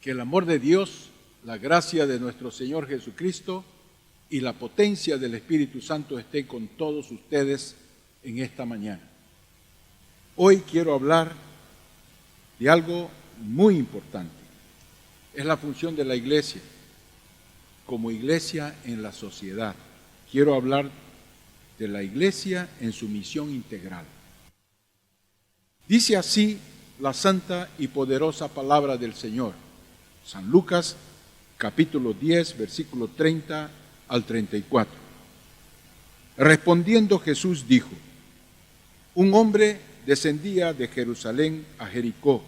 Que el amor de Dios, la gracia de nuestro Señor Jesucristo y la potencia del Espíritu Santo esté con todos ustedes en esta mañana. Hoy quiero hablar de algo muy importante. Es la función de la iglesia, como iglesia en la sociedad. Quiero hablar de la iglesia en su misión integral. Dice así la santa y poderosa palabra del Señor. San Lucas, capítulo 10, versículo 30 al 34. Respondiendo Jesús dijo: un hombre descendía de Jerusalén a Jericó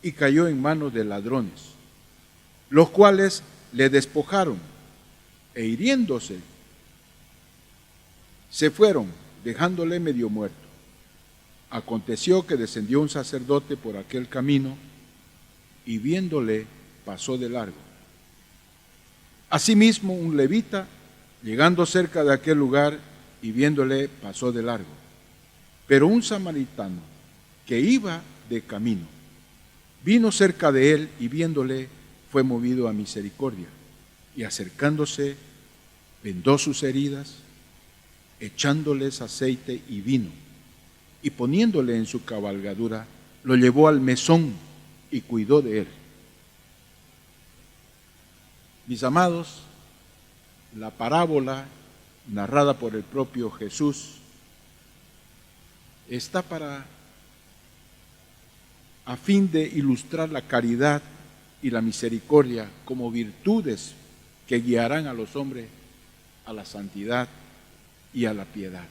y cayó en manos de ladrones, los cuales le despojaron e hiriéndose, se fueron, dejándole medio muerto. Aconteció que descendió un sacerdote por aquel camino y viéndole pasó de largo. Asimismo un levita, llegando cerca de aquel lugar y viéndole pasó de largo. Pero un samaritano que iba de camino, vino cerca de él y viéndole fue movido a misericordia, y acercándose vendó sus heridas, echándoles aceite y vino, y poniéndole en su cabalgadura, lo llevó al mesón y cuidó de él. Mis amados, la parábola narrada por el propio Jesús está a fin de ilustrar la caridad y la misericordia como virtudes que guiarán a los hombres a la santidad y a la piedad.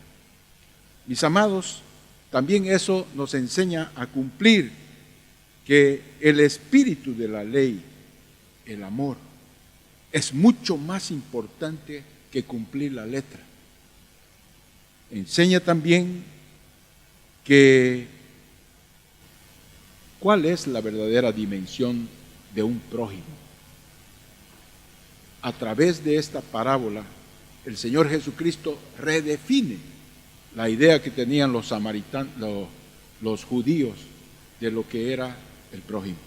Mis amados, también eso nos enseña a cumplir que el espíritu de la ley, el amor, es mucho más importante que cumplir la letra. Enseña también que cuál es la verdadera dimensión de un prójimo. A través de esta parábola, el Señor Jesucristo redefine la idea que tenían los samaritanos, los judíos, de lo que era el prójimo.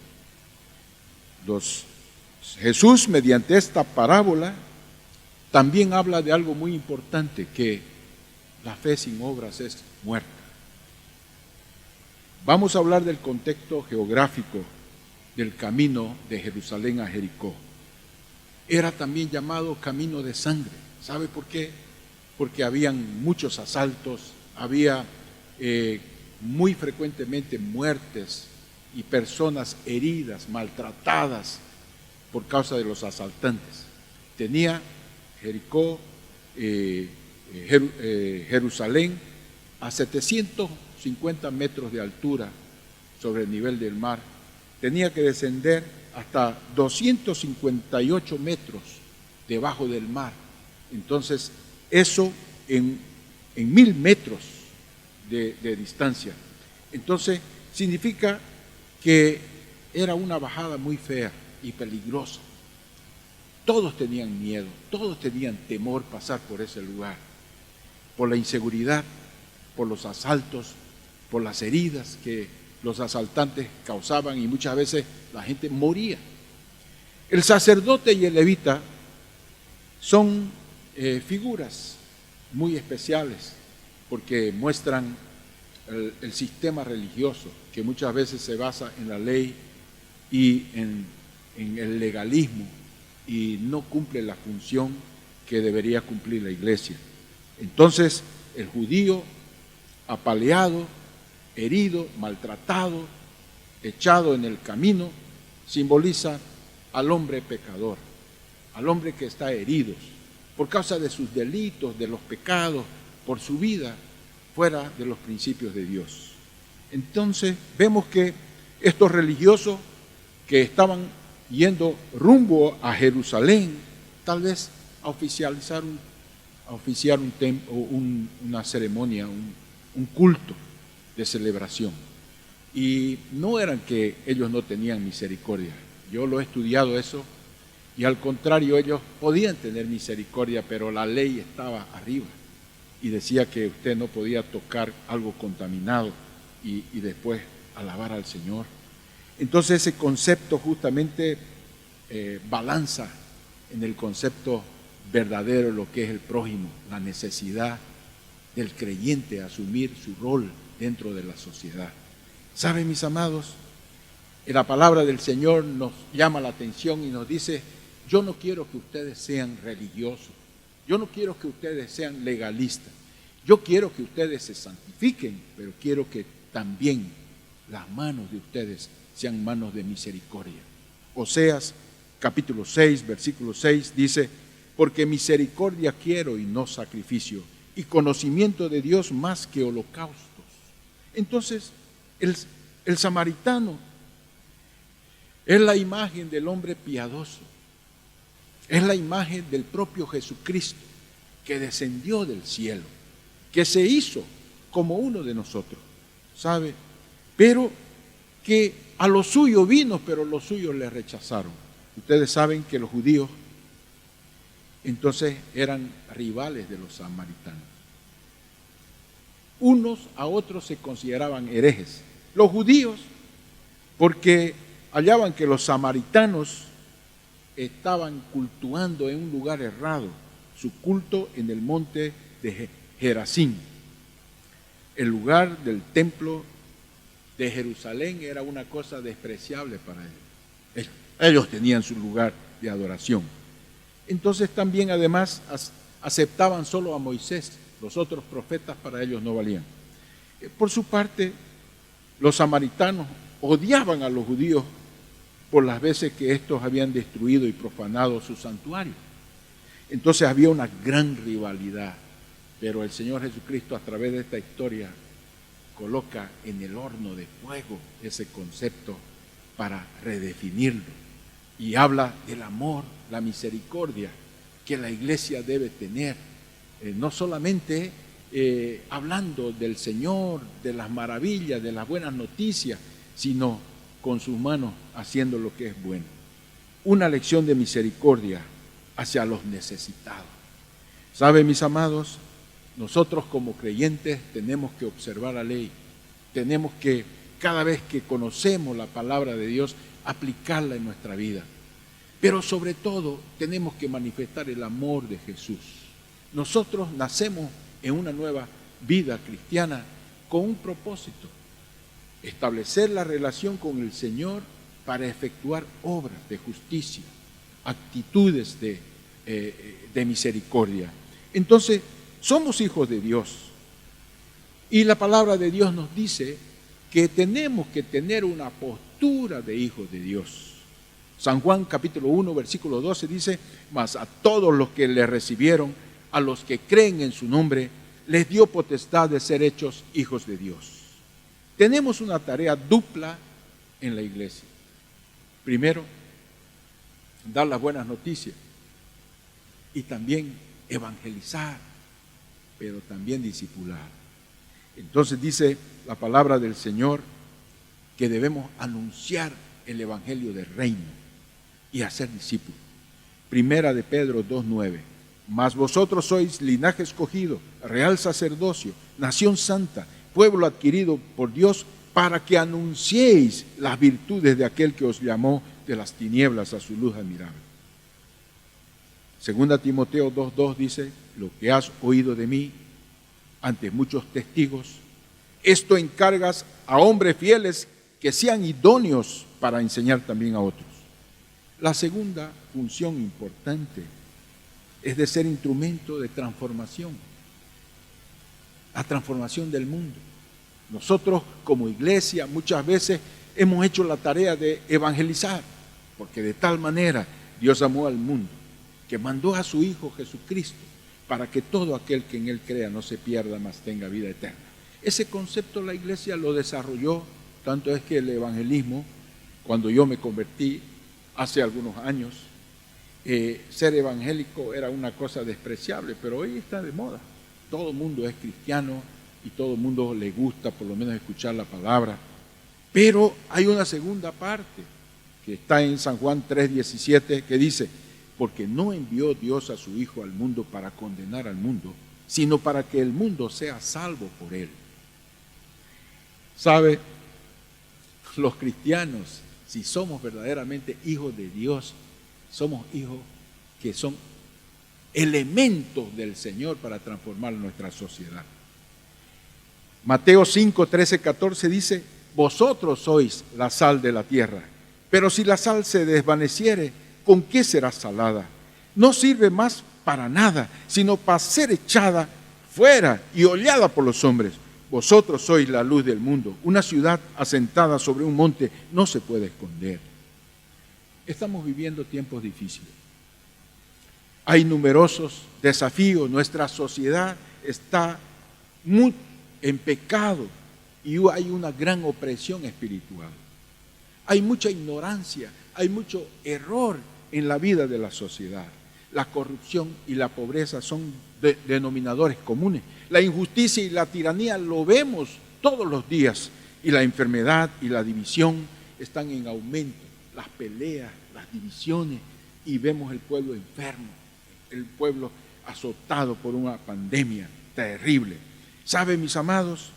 Jesús, mediante esta parábola, también habla de algo muy importante, que la fe sin obras es muerta. Vamos a hablar del contexto geográfico del camino de Jerusalén a Jericó. Era también llamado camino de sangre. ¿Sabe por qué? Porque habían muchos asaltos, había muy frecuentemente muertes y personas heridas, maltratadas por causa de los asaltantes. Tenía Jericó, Jerusalén, a 750 metros de altura sobre el nivel del mar. Tenía que descender hasta 258 metros debajo del mar. Entonces, eso en 1000 metros de distancia. Entonces, significa que era una bajada muy fea y peligrosa. Todos tenían miedo, todos tenían temor pasar por ese lugar, por la inseguridad, por los asaltos, por las heridas que los asaltantes causaban, y muchas veces la gente moría. El sacerdote y el levita son figuras muy especiales porque muestran el sistema religioso que muchas veces se basa en la ley y en el legalismo y no cumple la función que debería cumplir la iglesia. Entonces, el judío apaleado, herido, maltratado, echado en el camino, simboliza al hombre pecador, al hombre que está herido por causa de sus delitos, de los pecados, por su vida fuera de los principios de Dios. Entonces vemos que estos religiosos que estaban yendo rumbo a Jerusalén, tal vez a oficiar una ceremonia, un culto de celebración. Y no eran que ellos no tenían misericordia. Yo lo he estudiado eso, y al contrario, ellos podían tener misericordia, pero la ley estaba arriba y decía que usted no podía tocar algo contaminado y después alabar al Señor. Entonces ese concepto justamente balanza en el concepto verdadero lo que es el prójimo, la necesidad del creyente a asumir su rol dentro de la sociedad. ¿Saben, mis amados? La palabra del Señor nos llama la atención y nos dice: yo no quiero que ustedes sean religiosos, yo no quiero que ustedes sean legalistas, yo quiero que ustedes se santifiquen, pero quiero que también las manos de ustedes sean manos de misericordia. Oseas capítulo 6, versículo 6 dice: porque misericordia quiero y no sacrificio, y conocimiento de Dios más que holocaustos. Entonces, el samaritano es la imagen del hombre piadoso, es la imagen del propio Jesucristo que descendió del cielo, que se hizo como uno de nosotros, ¿sabe? Pero que a lo suyo vino, pero los suyos le rechazaron. Ustedes saben que los judíos entonces eran rivales de los samaritanos. Unos a otros se consideraban herejes. Los judíos, porque hallaban que los samaritanos estaban cultuando en un lugar errado, su culto en el monte de Gerazín. El lugar del templo de Jerusalén era una cosa despreciable para ellos. Ellos tenían su lugar de adoración. Entonces también además aceptaban solo a Moisés, los otros profetas para ellos no valían. Por su parte, los samaritanos odiaban a los judíos por las veces que estos habían destruido y profanado su santuario. Entonces había una gran rivalidad, pero el Señor Jesucristo a través de esta historia coloca en el horno de fuego ese concepto para redefinirlo y habla del amor, la misericordia que la iglesia debe tener, no solamente hablando del Señor, de las maravillas, de las buenas noticias, sino con sus manos haciendo lo que es bueno. Una lección de misericordia hacia los necesitados. ¿Saben, mis amados? Nosotros como creyentes tenemos que observar la ley, tenemos que, cada vez que conocemos la palabra de Dios, aplicarla en nuestra vida. Pero sobre todo tenemos que manifestar el amor de Jesús. Nosotros nacemos en una nueva vida cristiana con un propósito: establecer la relación con el Señor para efectuar obras de justicia, actitudes de misericordia. Entonces, somos hijos de Dios y la palabra de Dios nos dice que tenemos que tener una postura de hijos de Dios. San Juan capítulo 1 versículo 12 dice: mas a todos los que le recibieron, a los que creen en su nombre, les dio potestad de ser hechos hijos de Dios. Tenemos una tarea dupla en la iglesia. Primero, dar las buenas noticias y también evangelizar, pero también discipular. Entonces dice la palabra del Señor que debemos anunciar el evangelio del reino y hacer discípulos. Primera de Pedro 2:9. Mas vosotros sois linaje escogido, real sacerdocio, nación santa, pueblo adquirido por Dios, para que anunciéis las virtudes de aquel que os llamó de las tinieblas a su luz admirable. Segunda Timoteo 2:2 dice: lo que has oído de mí ante muchos testigos, esto encargas a hombres fieles que sean idóneos para enseñar también a otros. La segunda función importante es de ser instrumento de transformación, la transformación del mundo. Nosotros como iglesia muchas veces hemos hecho la tarea de evangelizar, porque de tal manera Dios amó al mundo, que mandó a su Hijo Jesucristo, para que todo aquel que en Él crea no se pierda, mas tenga vida eterna. Ese concepto la iglesia lo desarrolló, tanto es que el evangelismo, cuando yo me convertí hace algunos años, ser evangélico era una cosa despreciable, pero hoy está de moda. Todo el mundo es cristiano y todo el mundo le gusta por lo menos escuchar la palabra. Pero hay una segunda parte que está en San Juan 3:17 que dice: porque no envió Dios a su Hijo al mundo para condenar al mundo, sino para que el mundo sea salvo por Él. ¿Sabe? los cristianos, si somos verdaderamente hijos de Dios, somos hijos que son elementos del Señor para transformar nuestra sociedad. Mateo 5, 13, 14 dice: vosotros sois la sal de la tierra, pero si la sal se desvaneciere, ¿con qué será salada? No sirve más para nada, sino para ser echada fuera y hollada por los hombres. Vosotros sois la luz del mundo. Una ciudad asentada sobre un monte no se puede esconder. Estamos viviendo tiempos difíciles. Hay numerosos desafíos. Nuestra sociedad está muy en pecado y hay una gran opresión espiritual. Hay mucha ignorancia, hay mucho error en la vida de la sociedad. La corrupción y la pobreza son denominadores comunes. La injusticia y la tiranía lo vemos todos los días. Y la enfermedad y la división están en aumento. Las peleas, las divisiones, y vemos el pueblo enfermo, el pueblo azotado por una pandemia terrible. ¿Saben, mis amados?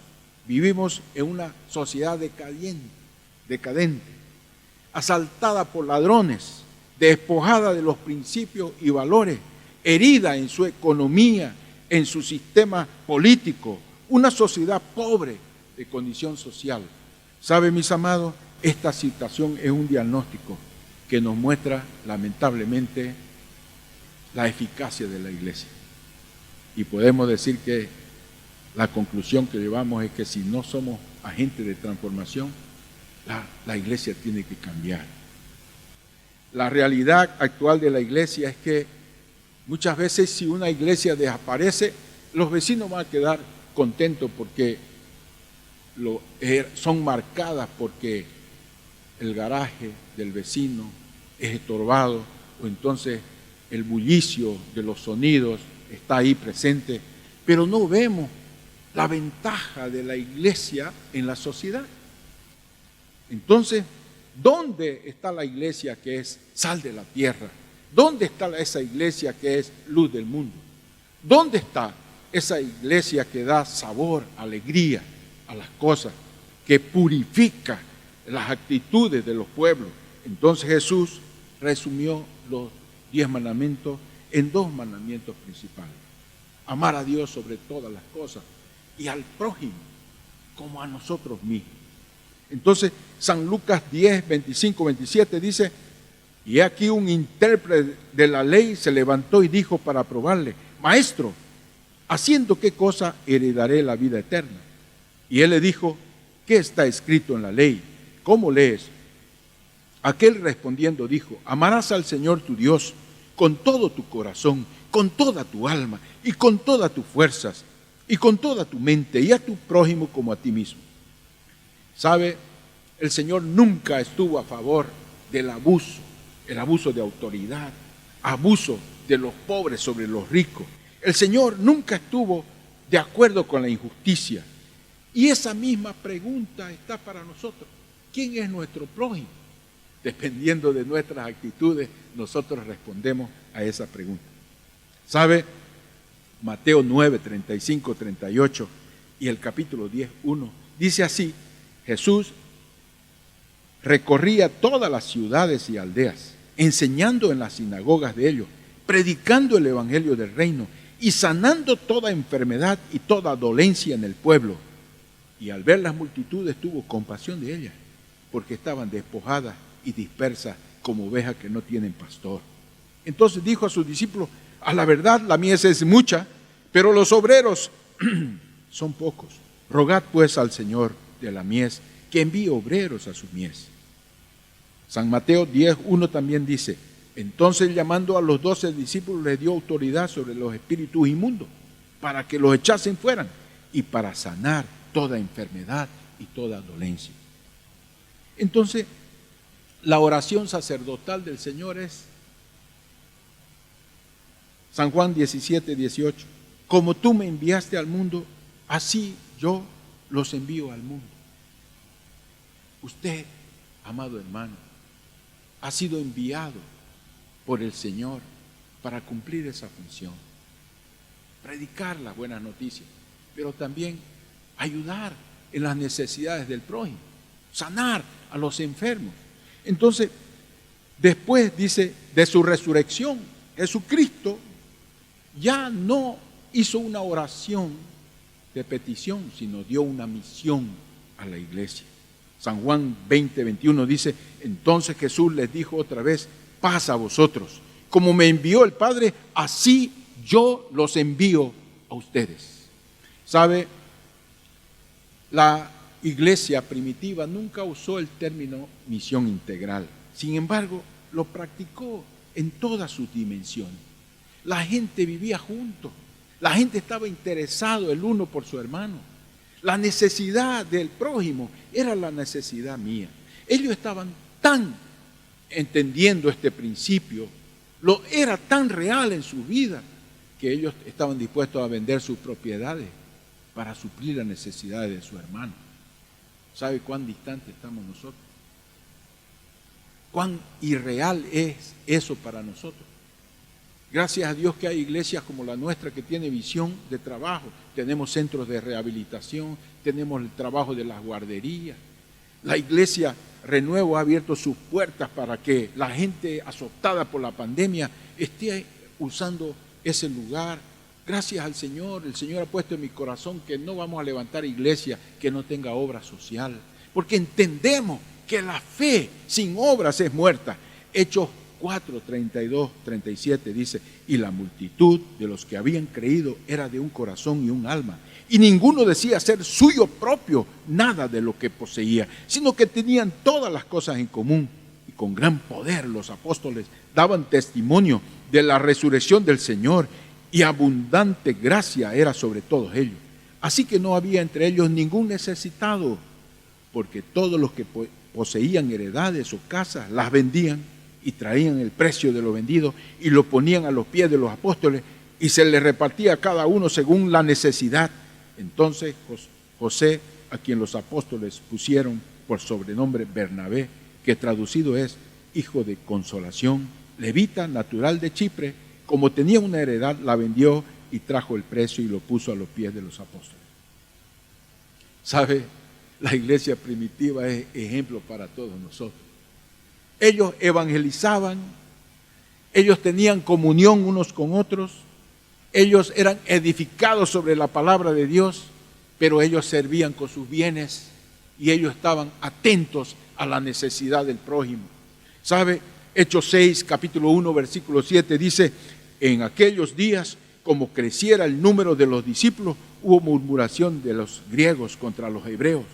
Vivimos en una sociedad decadente, asaltada por ladrones, despojada de los principios y valores, herida en su economía, en su sistema político, una sociedad pobre de condición social. ¿Saben, mis amados? Esta situación es un diagnóstico que nos muestra lamentablemente la eficacia de la iglesia. Y podemos decir que la conclusión que llevamos es que si no somos agentes de transformación, la iglesia tiene que cambiar. La realidad actual de la iglesia es que muchas veces si una iglesia desaparece, los vecinos van a quedar contentos porque son marcadas porque el garaje del vecino es estorbado, o entonces el bullicio de los sonidos está ahí presente, pero no vemos la ventaja de la iglesia en la sociedad. Entonces, ¿dónde está la iglesia que es sal de la tierra? ¿Dónde está esa iglesia que es luz del mundo? ¿Dónde está esa iglesia que da sabor, alegría a las cosas, que purifica las actitudes de los pueblos? Entonces Jesús resumió los 10 mandamientos en 2 mandamientos principales: amar a Dios sobre todas las cosas y al prójimo como a nosotros mismos. Entonces San Lucas 10, 25, 27 dice: y aquí un intérprete de la ley se levantó y dijo para probarle: Maestro, ¿haciendo qué cosa heredaré la vida eterna? Y él le dijo: ¿qué está escrito en la ley? ¿Cómo lees? Aquel respondiendo dijo: amarás al Señor tu Dios con todo tu corazón, con toda tu alma y con todas tus fuerzas y con toda tu mente, y a tu prójimo como a ti mismo. ¿Sabe? El Señor nunca estuvo a favor del abuso, el abuso de autoridad, abuso de los pobres sobre los ricos. El Señor nunca estuvo de acuerdo con la injusticia. Y esa misma pregunta está para nosotros: ¿quién es nuestro prójimo? Dependiendo de nuestras actitudes, nosotros respondemos a esa pregunta. ¿Sabe? Mateo 9, 35, 38 y el capítulo 10, 1, dice así: Jesús recorría todas las ciudades y aldeas, enseñando en las sinagogas de ellos, predicando el evangelio del reino y sanando toda enfermedad y toda dolencia en el pueblo. Y al ver las multitudes tuvo compasión de ellas, porque estaban despojadas y dispersas como ovejas que no tienen pastor. Entonces dijo a sus discípulos: a la verdad la mies es mucha, pero los obreros son pocos. Rogad pues al Señor de la mies que envíe obreros a su mies. San Mateo 10:1 también dice: entonces llamando a los 12 discípulos les dio autoridad sobre los espíritus inmundos para que los echasen fuera y para sanar toda enfermedad y toda dolencia. Entonces, la oración sacerdotal del Señor es San Juan 17:18: como tú me enviaste al mundo, así yo los envío al mundo. Usted, amado hermano, ha sido enviado por el Señor para cumplir esa función, predicar las buenas noticias, pero también ayudar en las necesidades del prójimo. sanar a los enfermos. Entonces, después dice, de su resurrección, Jesucristo ya no hizo una oración de petición, sino dio una misión a la iglesia. San Juan 20:21 dice, entonces Jesús les dijo otra vez, paz a vosotros. Como me envió el Padre, así yo los envío a ustedes. ¿Sabe? La iglesia primitiva nunca usó el término misión integral. Sin embargo, lo practicó en todas sus dimensiones. La gente vivía juntos. La gente estaba interesado el uno por su hermano. La necesidad del prójimo era la necesidad mía. Ellos estaban tan entendiendo este principio, era tan real en su vida, que ellos estaban dispuestos a vender sus propiedades para suplir las necesidades de su hermano. ¿Sabe cuán distante estamos nosotros? ¿Cuán irreal es eso para nosotros? Gracias a Dios que hay iglesias como la nuestra que tiene visión de trabajo. Tenemos centros de rehabilitación, tenemos el trabajo de las guarderías. La iglesia Renuevo ha abierto sus puertas para que la gente azotada por la pandemia esté usando ese lugar. Gracias al Señor, el Señor ha puesto en mi corazón que no vamos a levantar iglesia que no tenga obra social, porque entendemos que la fe sin obras es muerta. Hechos 4, 32, 37 dice, y la multitud de los que habían creído era de un corazón y un alma, y ninguno decía ser suyo propio nada de lo que poseía, sino que tenían todas las cosas en común, y con gran poder los apóstoles daban testimonio de la resurrección del Señor, y abundante gracia era sobre todos ellos. Así que no había entre ellos ningún necesitado, porque todos los que poseían heredades o casas las vendían y traían el precio de lo vendido y lo ponían a los pies de los apóstoles y se les repartía a cada uno según la necesidad. Entonces José, a quien los apóstoles pusieron por sobrenombre Bernabé, que traducido es hijo de consolación, levita, natural de Chipre, como tenía una heredad, la vendió y trajo el precio y lo puso a los pies de los apóstoles. ¿Sabe? La iglesia primitiva es ejemplo para todos nosotros. Ellos evangelizaban, ellos tenían comunión unos con otros, ellos eran edificados sobre la palabra de Dios, pero ellos servían con sus bienes y ellos estaban atentos a la necesidad del prójimo. ¿Sabe? Hechos 6, capítulo 1, versículo 7 dice, en aquellos días, como creciera el número de los discípulos, hubo murmuración de los griegos contra los hebreos,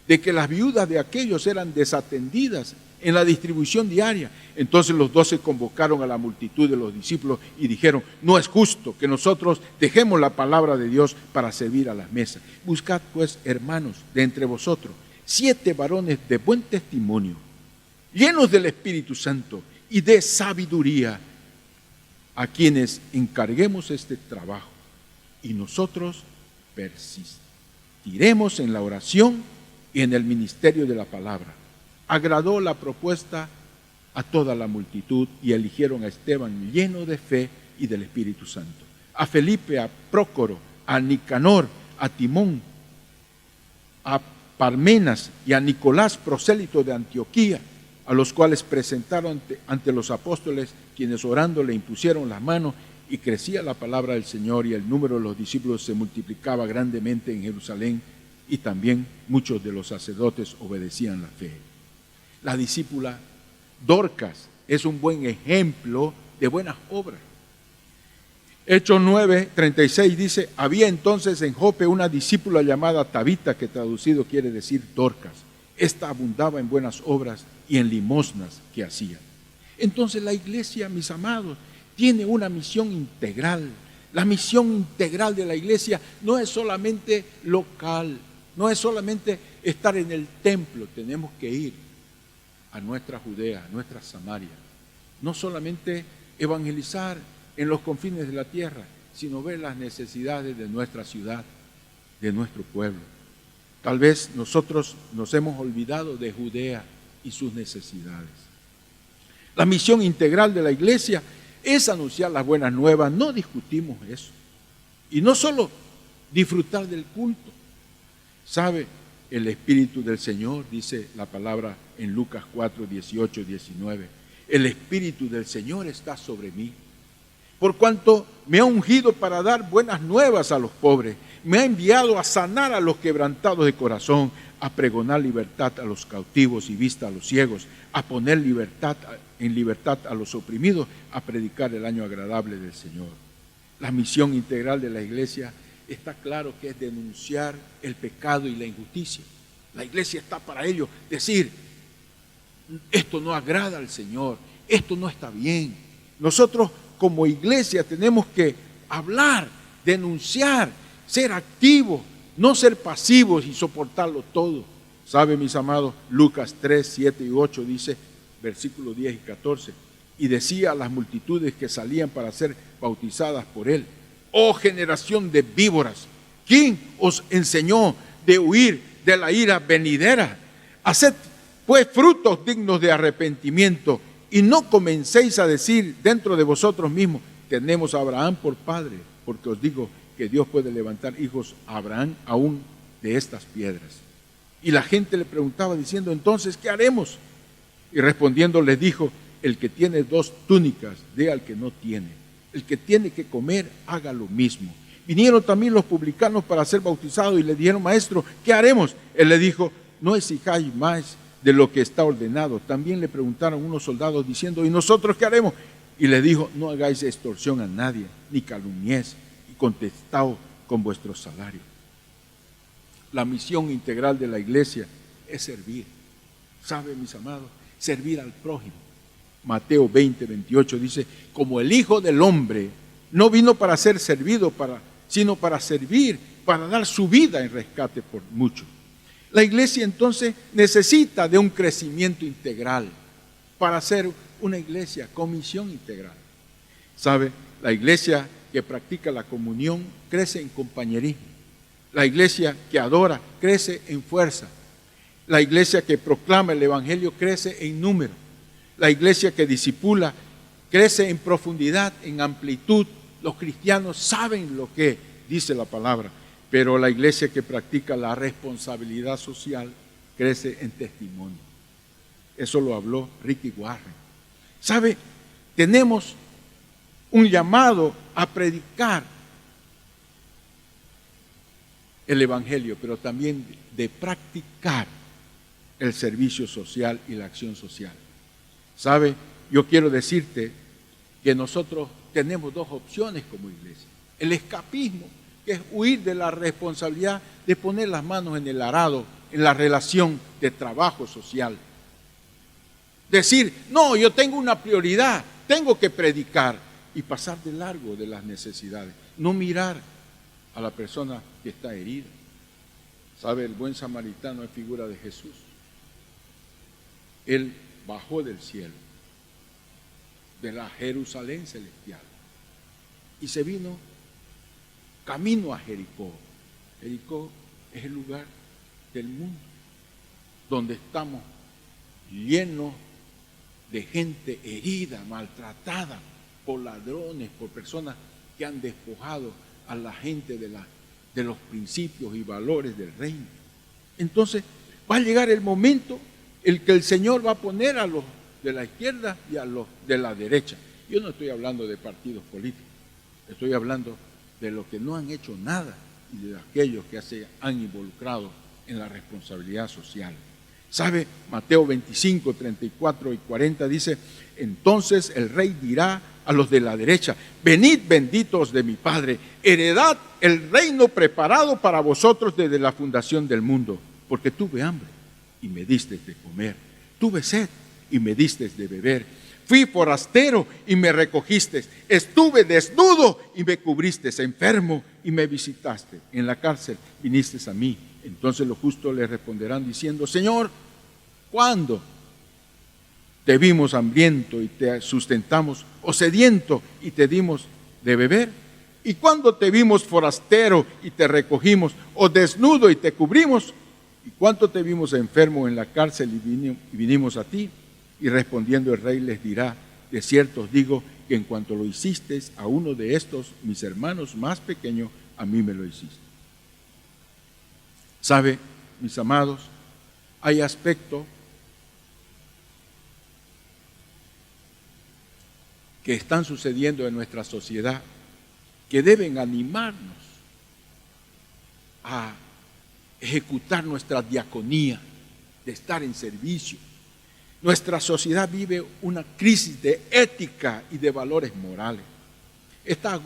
de que las viudas de aquellos eran desatendidas en la distribución diaria. Entonces los 12 convocaron a la multitud de los discípulos y dijeron, no es justo que nosotros dejemos la palabra de Dios para servir a las mesas. Buscad pues, hermanos, de entre vosotros 7 varones de buen testimonio, llenos del Espíritu Santo y de sabiduría, a quienes encarguemos este trabajo, y nosotros persistiremos en la oración y en el ministerio de la palabra. Agradó la propuesta a toda la multitud y eligieron a Esteban lleno de fe y del Espíritu Santo, a Felipe, a Prócoro, a Nicanor, a Timón, a Parmenas y a Nicolás, prosélito de Antioquía, a los cuales presentaron ante los apóstoles, quienes orando le impusieron las manos, y crecía la palabra del Señor y el número de los discípulos se multiplicaba grandemente en Jerusalén, y también muchos de los sacerdotes obedecían la fe. La discípula Dorcas es un buen ejemplo de buenas obras. Hechos 9, 36 dice, había entonces en Jope una discípula llamada Tabita, que traducido quiere decir Dorcas. Esta abundaba en buenas obras y en limosnas que hacía. Entonces la iglesia, mis amados, tiene una misión integral. La misión integral de la iglesia no es solamente local, no es solamente estar en el templo, tenemos que ir a nuestra Judea, a nuestra Samaria. No solamente evangelizar en los confines de la tierra, sino ver las necesidades de nuestra ciudad, de nuestro pueblo. Tal vez nosotros nos hemos olvidado de Judea y sus necesidades. La misión integral de la iglesia es anunciar las buenas nuevas, no discutimos eso. Y no solo disfrutar del culto. ¿Sabe? el Espíritu del Señor, dice la palabra en Lucas 4, 18 y 19. El Espíritu del Señor está sobre mí, por cuanto me ha ungido para dar buenas nuevas a los pobres, me ha enviado a sanar a los quebrantados de corazón, a pregonar libertad a los cautivos y vista a los ciegos, a poner en libertad a los oprimidos, a predicar el año agradable del Señor. La misión integral de la iglesia está claro que es denunciar el pecado y la injusticia. La iglesia está para ello, decir, esto no agrada al Señor, esto no está bien. Nosotros como iglesia tenemos que hablar, denunciar, ser activos, no ser pasivos y soportarlo todo. ¿Sabe, mis amados? Lucas 3, 7 y 8 dice, versículos 10 y 14, y decía a las multitudes que salían para ser bautizadas por él: oh generación de víboras, ¿quién os enseñó de huir de la ira venidera? Haced pues frutos dignos de arrepentimiento, y no comencéis a decir dentro de vosotros mismos, tenemos a Abraham por padre, porque os digo que Dios puede levantar hijos a Abraham aún de estas piedras. Y la gente le preguntaba diciendo, entonces, ¿qué haremos? Y respondiendo les dijo, el que tiene 2 túnicas, dé al que no tiene. El que tiene que comer, haga lo mismo. Vinieron también los publicanos para ser bautizados y le dijeron, maestro, ¿qué haremos? Él le dijo, no exijáis más de lo que está ordenado. También le preguntaron unos soldados diciendo, ¿y nosotros qué haremos? Y le dijo, no hagáis extorsión a nadie, ni calumniéis, y contestaos con vuestro salario. La misión integral de la iglesia es servir. ¿Sabe, mis amados? Servir al prójimo. Mateo 20, 28 dice, como el Hijo del Hombre no vino para ser servido, sino para servir, para dar su vida en rescate por muchos. La iglesia entonces necesita de un crecimiento integral para ser una iglesia con misión integral. ¿Sabe? La iglesia que practica la comunión crece en compañerismo. La iglesia que adora crece en fuerza. La iglesia que proclama el evangelio crece en número. La iglesia que discipula crece en profundidad, en amplitud. Los cristianos saben lo que dice la palabra, pero la iglesia que practica la responsabilidad social crece en testimonio. Eso lo habló Ricky Warren. ¿Sabe? Tenemos un llamado a predicar el evangelio, pero también de practicar el servicio social y la acción social. ¿Sabe? Yo quiero decirte que nosotros tenemos 2 opciones como iglesia. El escapismo, que es huir de la responsabilidad de poner las manos en el arado, en la relación de trabajo social. Decir, no, yo tengo una prioridad, tengo que predicar y pasar de largo de las necesidades. No mirar a la persona que está herida. ¿Sabe? El buen samaritano es figura de Jesús. Él bajó del cielo, de la Jerusalén celestial, y se vino camino a Jericó. Jericó es el lugar del mundo donde estamos llenos de gente herida, maltratada por ladrones, por personas que han despojado a la gente de los principios y valores del reino. Entonces va a llegar el momento en que el Señor va a poner a los de la izquierda y a los de la derecha. Yo no estoy hablando de partidos políticos, estoy hablando de los que no han hecho nada y de aquellos que se han involucrado en la responsabilidad social. ¿Sabe? Mateo 25, 34 y 40 dice, entonces el rey dirá a los de la derecha, venid benditos de mi Padre, heredad el reino preparado para vosotros desde la fundación del mundo, porque tuve hambre y me disteis de comer, tuve sed y me disteis de beber, fui forastero y me recogisteis, estuve desnudo y me cubristeis, enfermo y me visitaste, en la cárcel vinisteis a mí. Entonces los justos le responderán diciendo, Señor, ¿cuándo te vimos hambriento y te sustentamos, o sediento y te dimos de beber? ¿Y cuándo te vimos forastero y te recogimos, o desnudo y te cubrimos? ¿Y cuánto te vimos enfermo en la cárcel y vinimos a ti? Y respondiendo el rey les dirá, de cierto os digo que en cuanto lo hicisteis a uno de estos mis hermanos más pequeños, a mí me lo hiciste. ¿Sabe? mis amados, hay aspectos que están sucediendo en nuestra sociedad que deben animarnos a ejecutar nuestra diaconía, de estar en servicio. Nuestra sociedad vive una crisis de ética y de valores morales. Está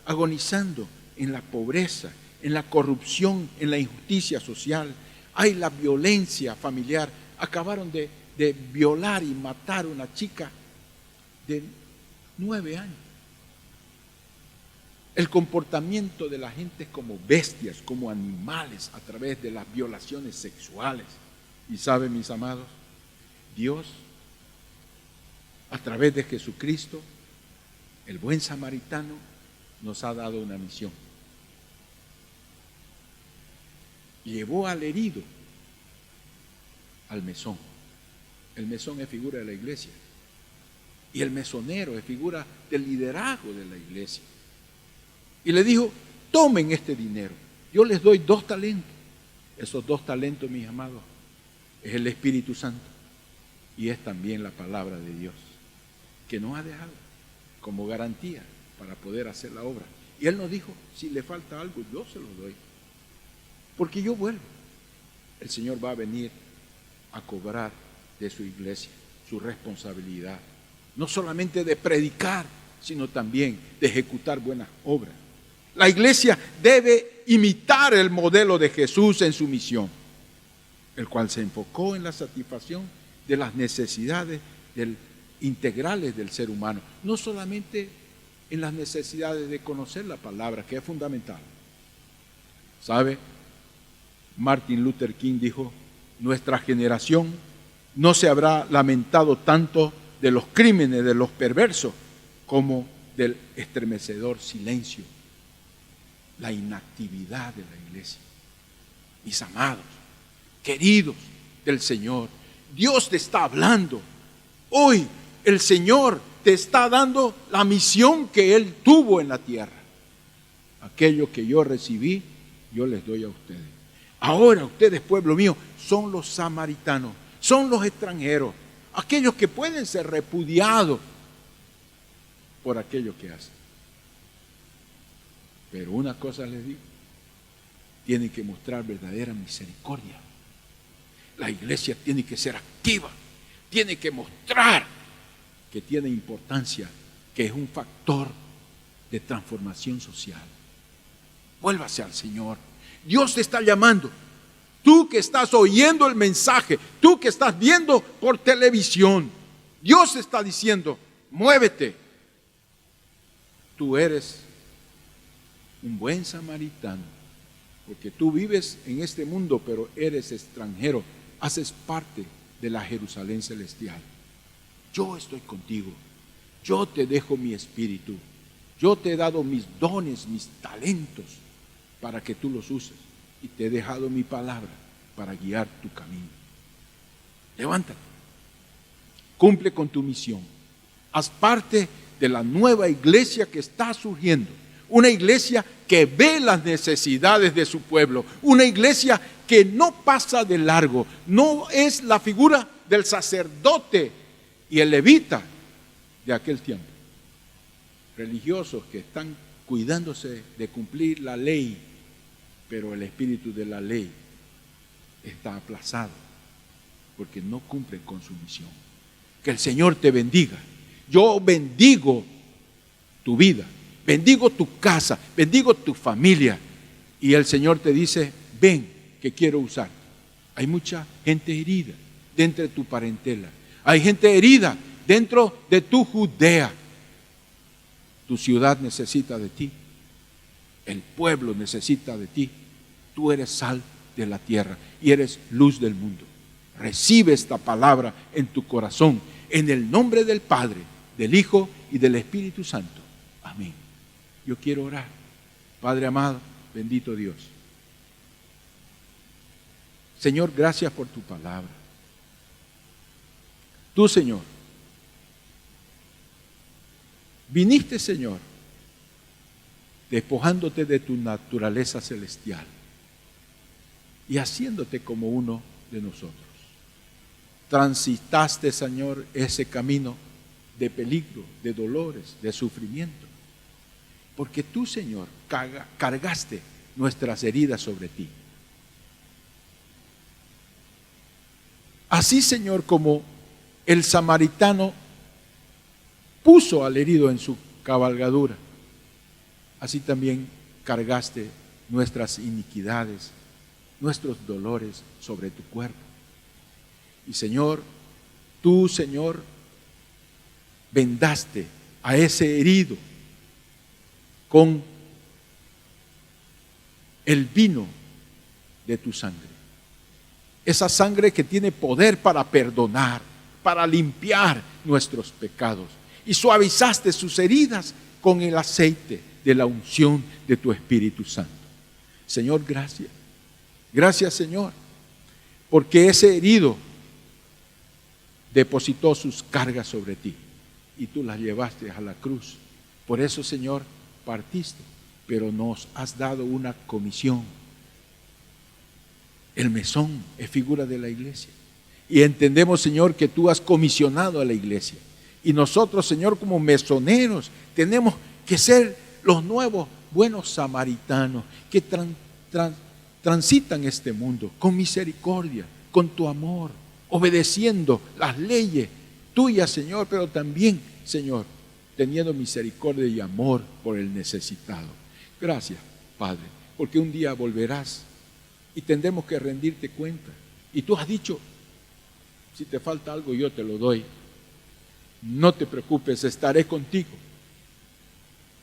agonizando en la pobreza, en la corrupción, en la injusticia social. Hay la violencia familiar. Acabaron de violar y matar a una chica de 9 años. El comportamiento de la gente es como bestias, como animales, a través de las violaciones sexuales. Y saben, mis amados, Dios, a través de Jesucristo, el buen samaritano, nos ha dado una misión. Llevó al herido al mesón. El mesón es figura de la iglesia. Y el mesonero es figura del liderazgo de la iglesia. Y le dijo, tomen este dinero, yo les doy 2 talentos. Esos 2 talentos, mis amados, es el Espíritu Santo y es también la palabra de Dios, que nos ha dejado como garantía para poder hacer la obra. Y Él nos dijo, si le falta algo, yo se lo doy, porque yo vuelvo. El Señor va a venir a cobrar de su iglesia su responsabilidad, no solamente de predicar, sino también de ejecutar buenas obras. La iglesia debe imitar el modelo de Jesús en su misión, el cual se enfocó en la satisfacción de las necesidades integrales del ser humano, no solamente en las necesidades de conocer la palabra, que es fundamental. ¿Sabe? Martin Luther King dijo, nuestra generación no se habrá lamentado tanto de los crímenes de los perversos como del estremecedor silencio, la inactividad de la iglesia. Mis amados, queridos del Señor, Dios te está hablando. Hoy el Señor te está dando la misión que Él tuvo en la tierra. Aquello que yo recibí, yo les doy a ustedes. Ahora ustedes, pueblo mío, son los samaritanos, son los extranjeros, aquellos que pueden ser repudiados por aquello que hacen. Pero una cosa les digo, tienen que mostrar verdadera misericordia. La iglesia tiene que ser activa, tiene que mostrar que tiene importancia, que es un factor de transformación social. Vuélvase al Señor. Dios te está llamando. Tú que estás oyendo el mensaje, tú que estás viendo por televisión, Dios te está diciendo, muévete. Tú eres un buen samaritano, porque tú vives en este mundo, pero eres extranjero, haces parte de la Jerusalén celestial. Yo estoy contigo, yo te dejo mi espíritu, yo te he dado mis dones, mis talentos, para que tú los uses, y te he dejado mi palabra para guiar tu camino. Levántate, cumple con tu misión, haz parte de la nueva iglesia que está surgiendo. Una iglesia que ve las necesidades de su pueblo. Una iglesia que no pasa de largo. No es la figura del sacerdote y el levita de aquel tiempo. Religiosos que están cuidándose de cumplir la ley, pero el espíritu de la ley está aplazado porque no cumplen con su misión. Que el Señor te bendiga. Yo bendigo tu vida. Bendigo tu casa, bendigo tu familia. Y el Señor te dice, ven, que quiero usarte. Hay mucha gente herida dentro de tu parentela. Hay gente herida dentro de tu Judea. Tu ciudad necesita de ti. El pueblo necesita de ti. Tú eres sal de la tierra y eres luz del mundo. Recibe esta palabra en tu corazón, en el nombre del Padre, del Hijo y del Espíritu Santo. Amén. Yo quiero orar. Padre amado, bendito Dios. Señor, gracias por tu palabra. Tú, Señor, viniste, Señor, despojándote de tu naturaleza celestial. y haciéndote como uno de nosotros. Transitaste, Señor, ese camino de peligro, de dolores, de sufrimiento, porque tú, Señor, cargaste nuestras heridas sobre ti. Así, Señor, como el samaritano puso al herido en su cabalgadura, así también cargaste nuestras iniquidades, nuestros dolores sobre tu cuerpo. Y Señor, tú, Señor, vendaste a ese herido con el vino de tu sangre. Esa sangre que tiene poder para perdonar, para limpiar nuestros pecados. Y suavizaste sus heridas con el aceite de la unción de tu Espíritu Santo. Señor, gracias. Gracias, Señor, porque ese herido depositó sus cargas sobre ti y tú las llevaste a la cruz. Por eso, Señor, partiste, pero nos has dado una comisión. El mesón es figura de la iglesia. Y entendemos, Señor, que tú has comisionado a la iglesia. Y nosotros, Señor, como mesoneros, tenemos que ser los nuevos buenos samaritanos que transitan este mundo con misericordia, con tu amor, obedeciendo las leyes tuyas, Señor, pero también, Señor, teniendo misericordia y amor por el necesitado. Gracias, Padre, porque un día volverás y tendremos que rendirte cuenta. Y tú has dicho, si te falta algo yo te lo doy. No te preocupes, estaré contigo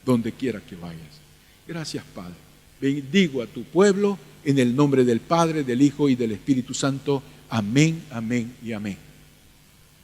donde quiera que vayas. Gracias, Padre. Bendigo a tu pueblo en el nombre del Padre, del Hijo y del Espíritu Santo. Amén, amén y amén.